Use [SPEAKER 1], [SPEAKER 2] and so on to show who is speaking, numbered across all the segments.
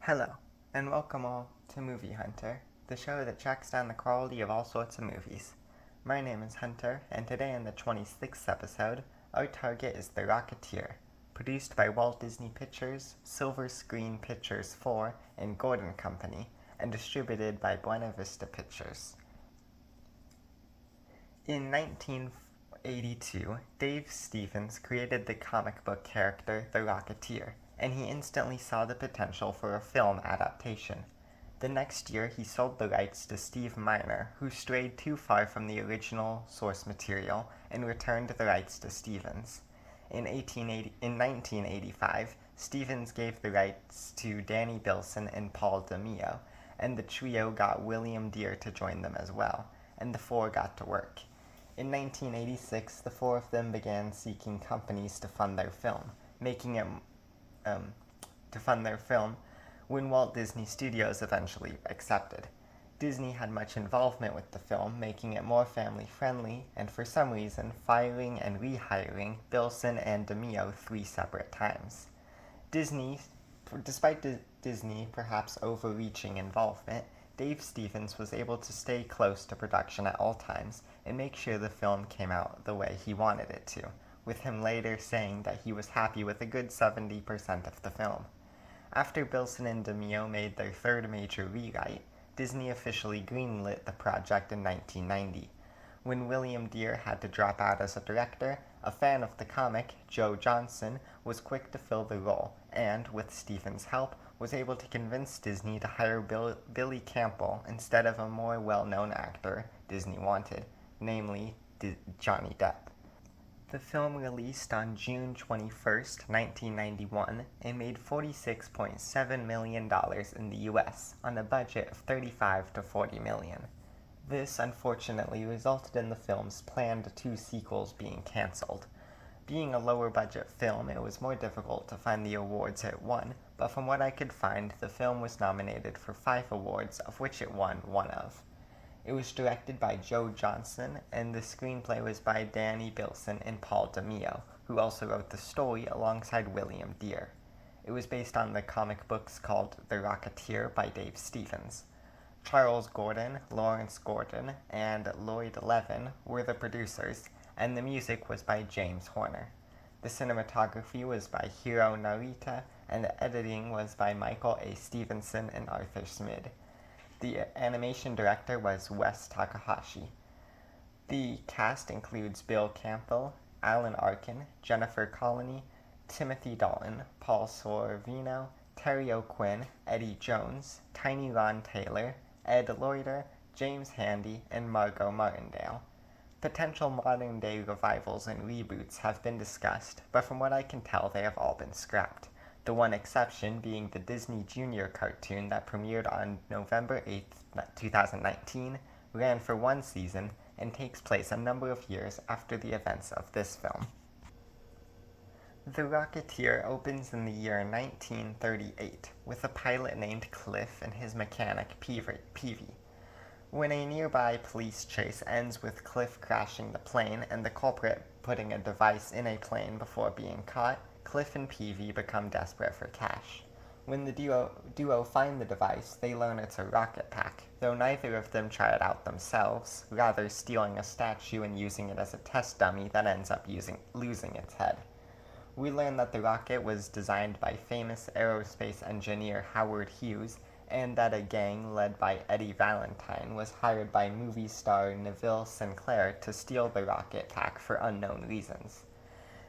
[SPEAKER 1] Hello, and welcome all to Movie Hunter, the show that tracks down the quality of all sorts of movies. My name is Hunter, and today in the 26th episode, our target is The Rocketeer, produced by Walt Disney Pictures, Silver Screen Pictures 4, and Gordon Company, and distributed by Buena Vista Pictures. In 1982, Dave Stevens created the comic book character The Rocketeer, and he instantly saw the potential for a film adaptation. The next year, he sold the rights to Steve Miner, who strayed too far from the original source material, and returned the rights to Stevens. In 1985, Stevens gave the rights to Danny Bilson and Paul DeMeo, and the trio got William Dear to join them as well, and the four got to work. In 1986, the four of them began seeking companies to fund their film, when Walt Disney Studios eventually accepted. Disney had much involvement with the film, making it more family-friendly, and for some reason, firing and rehiring Bilson and DeMeo 3 separate times. Despite Disney perhaps overreaching involvement, Dave Stevens was able to stay close to production at all times and make sure the film came out the way he wanted it to, with him later saying that he was happy with a good 70% of the film. After Bilson and DeMeo made their third major rewrite, Disney officially greenlit the project in 1990. When William Dear had to drop out as a director, a fan of the comic, Joe Johnson, was quick to fill the role, and, with Stevens' help, was able to convince Disney to hire Billy Campbell instead of a more well-known actor Disney wanted, namely Johnny Depp. The film released on June 21, 1991, and made $46.7 million in the US on a budget of $35 to $40 million. This, unfortunately, resulted in the film's planned 2 sequels being cancelled. Being a lower-budget film, it was more difficult to find the awards it won, but from what I could find, the film was nominated for 5 awards, of which it won 1 of. It was directed by Joe Johnson, and the screenplay was by Danny Bilson and Paul DeMeo, who also wrote the story alongside William Dear. It was based on the comic books called The Rocketeer by Dave Stevens. Charles Gordon, Lawrence Gordon, and Lloyd Levin were the producers, and the music was by James Horner. The cinematography was by Hiro Narita, and the editing was by Michael A. Stevenson and Arthur Smid. The animation director was Wes Takahashi. The cast includes Bill Campbell, Alan Arkin, Jennifer Connelly, Timothy Dalton, Paul Sorvino, Terry O'Quinn, Eddie Jones, Tiny Ron Taylor, Ed Loiter, James Handy, and Margot Martindale. Potential modern-day revivals and reboots have been discussed, but from what I can tell, they have all been scrapped. The one exception being the Disney Junior cartoon that premiered on November 8, 2019, ran for 1 season, and takes place a number of years after the events of this film. The Rocketeer opens in the year 1938, with a pilot named Cliff and his mechanic Peevy. When a nearby police chase ends with Cliff crashing the plane and the culprit putting a device in a plane before being caught, Cliff and Peevy become desperate for cash. When the duo find the device, they learn it's a rocket pack, though neither of them try it out themselves, rather stealing a statue and using it as a test dummy that ends up losing its head. We learn that the rocket was designed by famous aerospace engineer Howard Hughes, and that a gang led by Eddie Valentine was hired by movie star Neville Sinclair to steal the rocket pack for unknown reasons.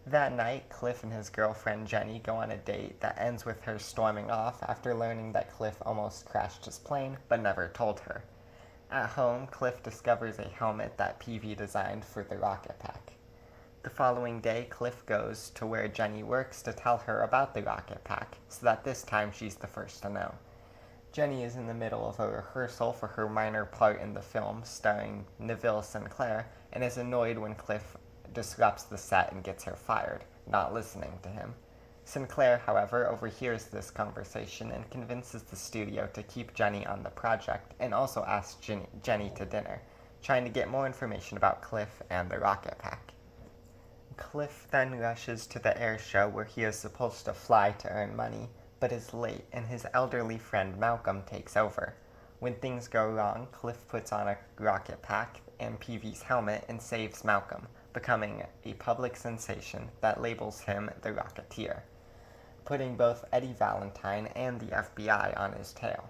[SPEAKER 1] That night, Cliff and his girlfriend Jenny go on a date that ends with her storming off after learning that Cliff almost crashed his plane, but never told her. At home, Cliff discovers a helmet that Peevy designed for the rocket pack. The following day, Cliff goes to where Jenny works to tell her about the rocket pack, so that this time she's the first to know. Jenny is in the middle of a rehearsal for her minor part in the film starring Neville Sinclair, and is annoyed when Cliff disrupts the set and gets her fired, not listening to him. Sinclair, however, overhears this conversation and convinces the studio to keep Jenny on the project, and also asks Jenny to dinner, trying to get more information about Cliff and the rocket pack. Cliff then rushes to the air show where he is supposed to fly to earn money, but is late, and his elderly friend Malcolm takes over. When things go wrong, Cliff puts on a rocket pack and Peevy's helmet and saves Malcolm, becoming a public sensation that labels him the Rocketeer, putting both Eddie Valentine and the FBI on his tail.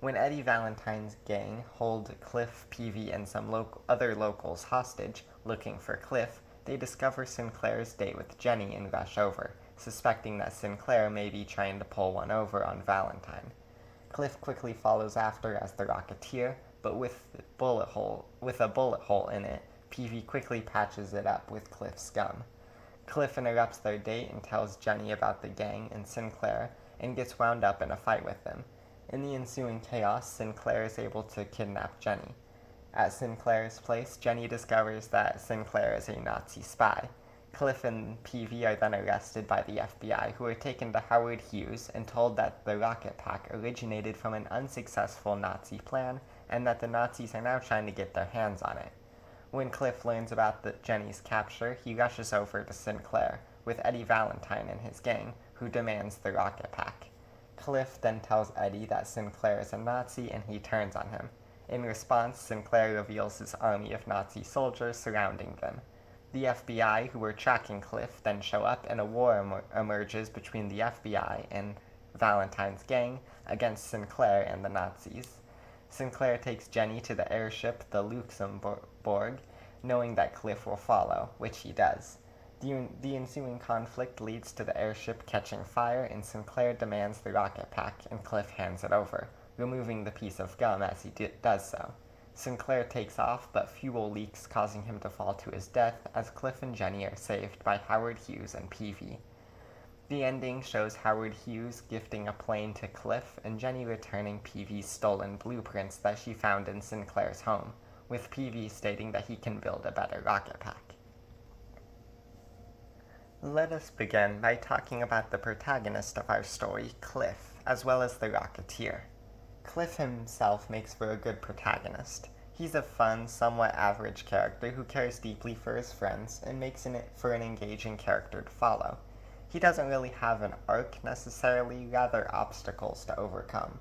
[SPEAKER 1] When Eddie Valentine's gang hold Cliff, Peevy, and some other locals hostage, looking for Cliff, they discover Sinclair's date with Jenny and rush over, suspecting that Sinclair may be trying to pull one over on Valentine. Cliff quickly follows after as the Rocketeer, but with a bullet hole in it, Peevy quickly patches it up with Cliff's gum. Cliff interrupts their date and tells Jenny about the gang and Sinclair, and gets wound up in a fight with them. In the ensuing chaos, Sinclair is able to kidnap Jenny. At Sinclair's place, Jenny discovers that Sinclair is a Nazi spy. Cliff and Peevy are then arrested by the FBI, who are taken to Howard Hughes and told that the rocket pack originated from an unsuccessful Nazi plan and that the Nazis are now trying to get their hands on it. When Cliff learns about Jenny's capture, he rushes over to Sinclair, with Eddie Valentine and his gang, who demands the rocket pack. Cliff then tells Eddie that Sinclair is a Nazi and he turns on him. In response, Sinclair reveals his army of Nazi soldiers surrounding them. The FBI, who were tracking Cliff, then show up and a war emerges between the FBI and Valentine's gang against Sinclair and the Nazis. Sinclair takes Jenny to the airship, the Luxembourg, knowing that Cliff will follow, which he does. The ensuing conflict leads to the airship catching fire, and Sinclair demands the rocket pack, and Cliff hands it over, removing the piece of gum as he does so. Sinclair takes off, but fuel leaks, causing him to fall to his death, as Cliff and Jenny are saved by Howard Hughes and Peevy. The ending shows Howard Hughes gifting a plane to Cliff, and Jenny returning Peevy's stolen blueprints that she found in Sinclair's home, with Peevy stating that he can build a better rocket pack. Let us begin by talking about the protagonist of our story, Cliff, as well as the Rocketeer. Cliff himself makes for a good protagonist. He's a fun, somewhat average character who cares deeply for his friends and makes it for an engaging character to follow. He doesn't really have an arc necessarily, rather obstacles to overcome.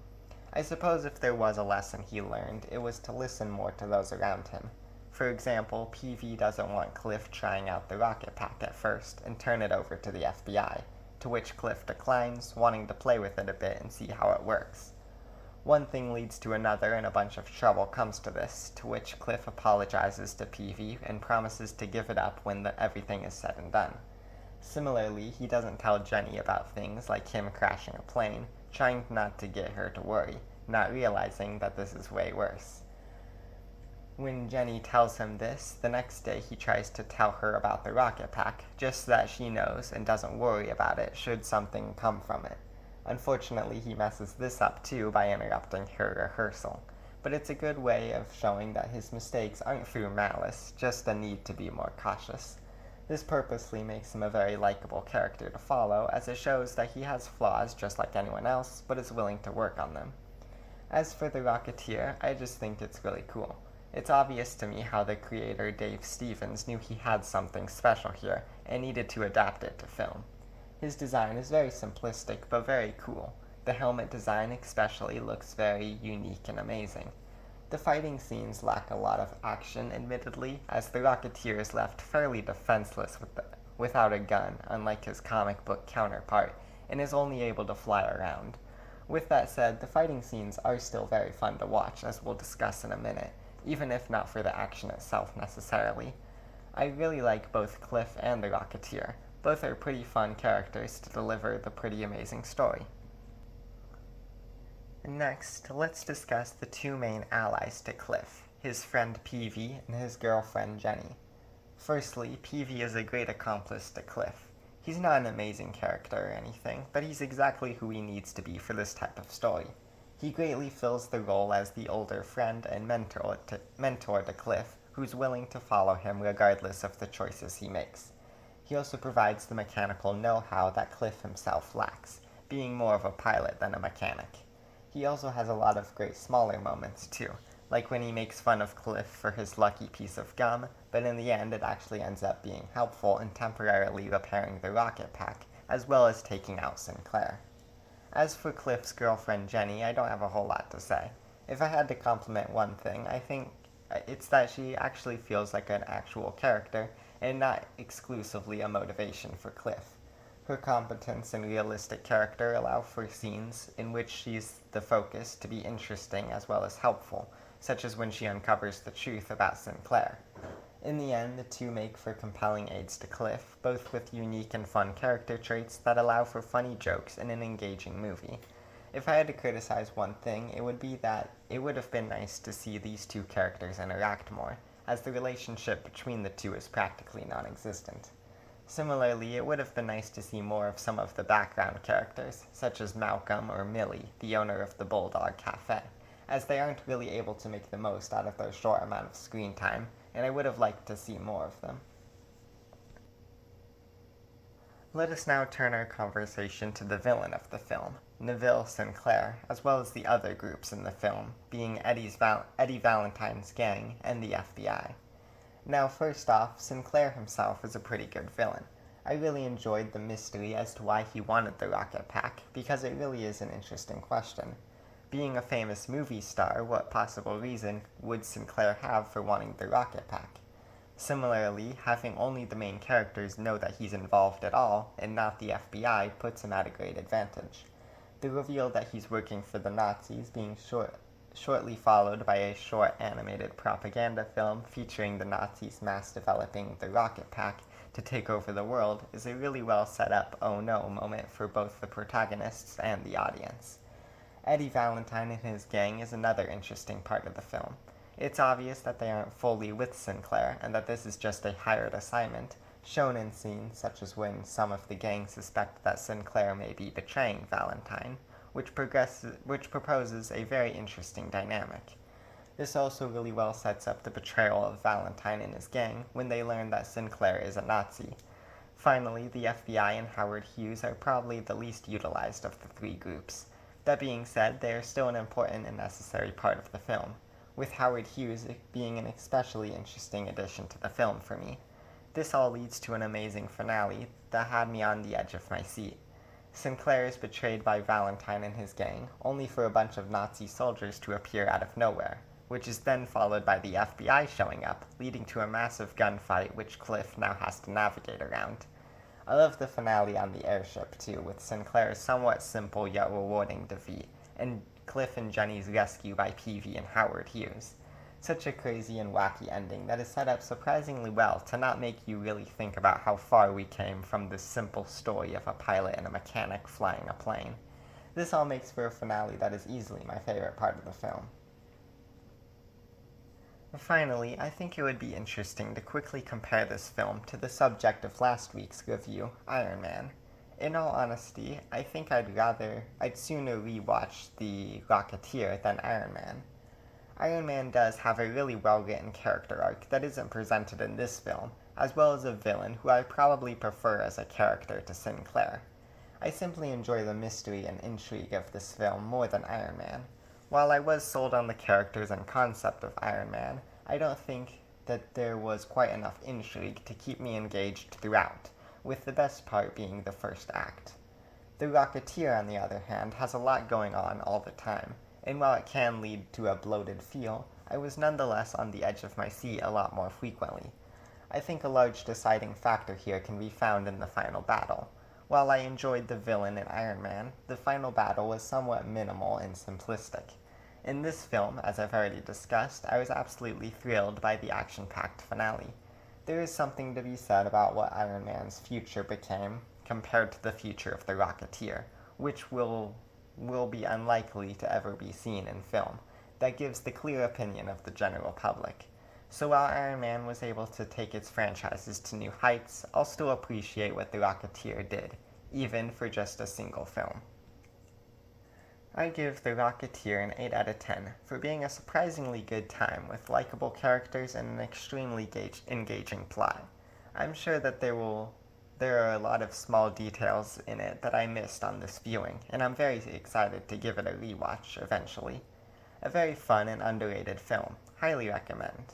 [SPEAKER 1] I suppose if there was a lesson he learned, it was to listen more to those around him. For example, Peevy doesn't want Cliff trying out the rocket pack at first and turn it over to the FBI, to which Cliff declines, wanting to play with it a bit and see how it works. One thing leads to another and a bunch of trouble comes to this, to which Cliff apologizes to Peevy and promises to give it up when everything is said and done. Similarly, he doesn't tell Jenny about things like him crashing a plane, trying not to get her to worry, not realizing that this is way worse. When Jenny tells him this, the next day he tries to tell her about the rocket pack, just so that she knows and doesn't worry about it should something come from it. Unfortunately, he messes this up too by interrupting her rehearsal, but it's a good way of showing that his mistakes aren't through malice, just a need to be more cautious. This purposely makes him a very likable character to follow, as it shows that he has flaws just like anyone else, but is willing to work on them. As for the Rocketeer, I just think it's really cool. It's obvious to me how the creator Dave Stevens knew he had something special here and needed to adapt it to film. His design is very simplistic but very cool. The helmet design especially looks very unique and amazing. The fighting scenes lack a lot of action, admittedly, as the Rocketeer is left fairly defenseless without a gun, unlike his comic book counterpart, and is only able to fly around. With that said, the fighting scenes are still very fun to watch, as we'll discuss in a minute, even if not for the action itself necessarily. I really like both Cliff and the Rocketeer. Both are pretty fun characters to deliver the pretty amazing story. Next, let's discuss the two main allies to Cliff, his friend Peevy and his girlfriend Jenny. Firstly, Peevy is a great accomplice to Cliff. He's not an amazing character or anything, but he's exactly who he needs to be for this type of story. He greatly fills the role as the older friend and mentor to Cliff, who's willing to follow him regardless of the choices he makes. He also provides the mechanical know-how that Cliff himself lacks, being more of a pilot than a mechanic. He also has a lot of great smaller moments too, like when he makes fun of Cliff for his lucky piece of gum, but in the end it actually ends up being helpful in temporarily repairing the rocket pack, as well as taking out Sinclair. As for Cliff's girlfriend Jenny, I don't have a whole lot to say. If I had to compliment one thing, I think it's that she actually feels like an actual character and not exclusively a motivation for Cliff. Her competence and realistic character allow for scenes in which she's the focus to be interesting as well as helpful, such as when she uncovers the truth about Sinclair. In the end, the two make for compelling aids to Cliff, both with unique and fun character traits that allow for funny jokes in an engaging movie. If I had to criticize one thing, it would be that it would have been nice to see these two characters interact more, as the relationship between the two is practically non-existent. Similarly, it would have been nice to see more of some of the background characters, such as Malcolm or Millie, the owner of the Bulldog Cafe, as they aren't really able to make the most out of their short amount of screen time, and I would have liked to see more of them. Let us now turn our conversation to the villain of the film, Neville Sinclair, as well as the other groups in the film, being Eddie Valentine's gang and the FBI. Now, first off, Sinclair himself is a pretty good villain. I really enjoyed the mystery as to why he wanted the rocket pack, because it really is an interesting question. Being a famous movie star, what possible reason would Sinclair have for wanting the rocket pack? Similarly, having only the main characters know that he's involved at all, and not the FBI, puts him at a great advantage. The reveal that he's working for the Nazis being shortly followed by a short animated propaganda film featuring the Nazis mass developing the rocket pack to take over the world is a really well set up oh no moment for both the protagonists and the audience. Eddie Valentine and his gang is another interesting part of the film. It's obvious that they aren't fully with Sinclair and that this is just a hired assignment, shown in scenes such as when some of the gang suspect that Sinclair may be betraying Valentine, which proposes a very interesting dynamic. This also really well sets up the betrayal of Valentine and his gang when they learn that Sinclair is a Nazi. Finally, the FBI and Howard Hughes are probably the least utilized of the three groups. That being said, they are still an important and necessary part of the film, with Howard Hughes being an especially interesting addition to the film for me. This all leads to an amazing finale that had me on the edge of my seat. Sinclair is betrayed by Valentine and his gang, only for a bunch of Nazi soldiers to appear out of nowhere, which is then followed by the FBI showing up, leading to a massive gunfight which Cliff now has to navigate around. I love the finale on the airship too, with Sinclair's somewhat simple yet rewarding defeat, and Cliff and Jenny's rescue by Peevy and Howard Hughes. Such a crazy and wacky ending that is set up surprisingly well to not make you really think about how far we came from this simple story of a pilot and a mechanic flying a plane. This all makes for a finale that is easily my favorite part of the film. Finally, I think it would be interesting to quickly compare this film to the subject of last week's review, Iron Man. In all honesty, I think I'd sooner rewatch the Rocketeer than Iron Man. Iron Man does have a really well-written character arc that isn't presented in this film, as well as a villain who I probably prefer as a character to Sinclair. I simply enjoy the mystery and intrigue of this film more than Iron Man. While I was sold on the characters and concept of Iron Man, I don't think that there was quite enough intrigue to keep me engaged throughout, with the best part being the first act. The Rocketeer, on the other hand, has a lot going on all the time, and while it can lead to a bloated feel, I was nonetheless on the edge of my seat a lot more frequently. I think a large deciding factor here can be found in the final battle. While I enjoyed the villain in Iron Man, the final battle was somewhat minimal and simplistic. In this film, as I've already discussed, I was absolutely thrilled by the action-packed finale. There is something to be said about what Iron Man's future became compared to the future of the Rocketeer, which will be unlikely to ever be seen in film. That gives the clear opinion of the general public. So while Iron Man was able to take its franchises to new heights, I'll still appreciate what the Rocketeer did, even for just a single film. I give The Rocketeer an 8 out of 10 for being a surprisingly good time with likable characters and an extremely engaging plot. I'm sure that there are a lot of small details in it that I missed on this viewing, and I'm very excited to give it a rewatch eventually. A very fun and underrated film. Highly recommend.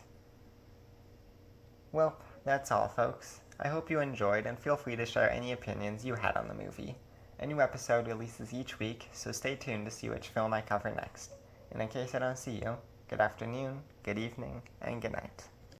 [SPEAKER 1] Well, that's all, folks. I hope you enjoyed, and feel free to share any opinions you had on the movie. A new episode releases each week, so stay tuned to see which film I cover next. And in case I don't see you, good afternoon, good evening, and good night.